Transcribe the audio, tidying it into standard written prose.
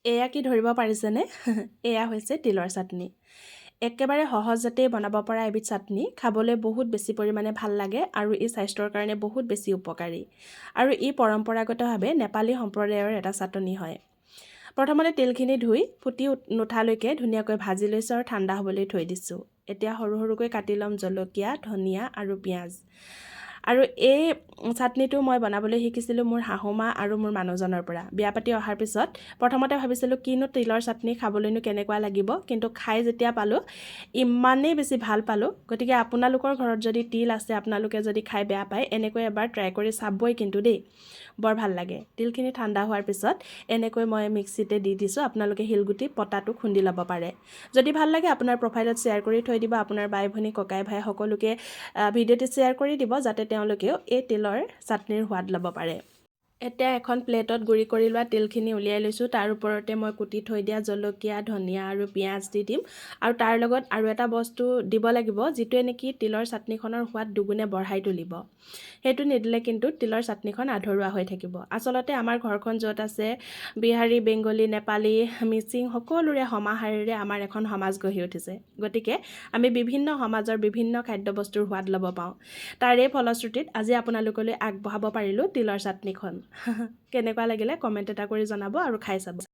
এয়া কি ধৰিব পাৰিছেনে? এয়া হৈছে তিলৰ চাটনি। একেবাৰে সহজতেই বনাব পৰা এবিধ চাটনি, খাবলৈ বহুত বেছি পৰিমাণে ভাল লাগে আৰু ই স্বাস্থ্যৰ কাৰণে বহুত বেছি উপকাৰী। আৰু ই পৰম্পৰাগতভাৱে নেপালী সম্প্ৰদায়ৰ এটা চাটনি হয়। প্ৰথমতে তেলখিনি ধুই ফুটি নুঠালৈকে ধুনীয়াকৈ ভাজি লৈছোঁ আৰু ঠাণ্ডা হ'বলৈ থৈ দিছোঁ। এতিয়া সৰু সৰুকৈ কাটি ল'ম জলকীয়া, ধনিয়া আৰু পিঁয়াজ। আৰু এই চাটনিটো মই বনাবলৈ শিকিছিলোঁ মোৰ শাহুমা আৰু মোৰ মানুহজনৰ পৰা। বিয়া পাতি অহাৰ পিছত প্ৰথমতে ভাবিছিলোঁ কিনো তিলৰ চাটনি খাবলৈনো কেনেকুৱা লাগিব, কিন্তু খাই যেতিয়া পালোঁ ইমানেই বেছি ভাল পালোঁ। গতিকে আপোনালোকৰ ঘৰত যদি তিল আছে, আপোনালোকে যদি খাই বেয়া পায়, এনেকৈ এবাৰ ট্ৰাই কৰি চাবই কিন্তু দেই, বৰ ভাল লাগে। তিলখিনি ঠাণ্ডা হোৱাৰ পিছত এনেকৈ মই মিক্সিতে দি দিছোঁ। আপোনালোকে শিলগুটি পতাটো খুন্দি ল'ব পাৰে। যদি ভাল লাগে আপোনাৰ প্ৰফাইলত শ্বেয়াৰ কৰি থৈ দিব, আপোনাৰ বাই ভনী ককাই ভাই সকলোকে ভিডিঅ'টি শ্বেয়াৰ কৰি দিব, যাতে তেওঁলোকেও এই তিলৰ চাটনিৰ সোৱাদ ল'ব পাৰে। এতিয়া এখন প্লেটত গুড়ি কৰি লোৱা তিলখিনি উলিয়াই লৈছোঁ। তাৰ ওপৰতে মই কুটি থৈ দিয়া জলকীয়া, ধনিয়া আৰু পিঁয়াজ দি দিম। আৰু তাৰ লগত আৰু এটা বস্তু দিব লাগিব, যিটোৱে নেকি তিলৰ চাটনিখনৰ সোৱাদ দুগুণে বঢ়াই তুলিব। সেইটো নিদিলে কিন্তু তিলৰ চাটনিখন আধৰুৱা হৈ থাকিব। আচলতে আমাৰ ঘৰখন য'ত আছে, বিহাৰী, বেংগলী, নেপালী, মিচিং সকলোৰে সমাহাৰেৰে আমাৰ এখন সমাজ গঢ়ি উঠিছে। গতিকে আমি বিভিন্ন সমাজৰ বিভিন্ন খাদ্যবস্তুৰ সোৱাদ ল'ব পাওঁ। তাৰে ফলশ্ৰুতিত আজি আপোনালোকলৈ আগবঢ়াব পাৰিলোঁ তিলৰ চাটনিখন। কেনেকুৱা লাগিলে কমেণ্ট এটা কৰি জনাব আৰু খাই চাব।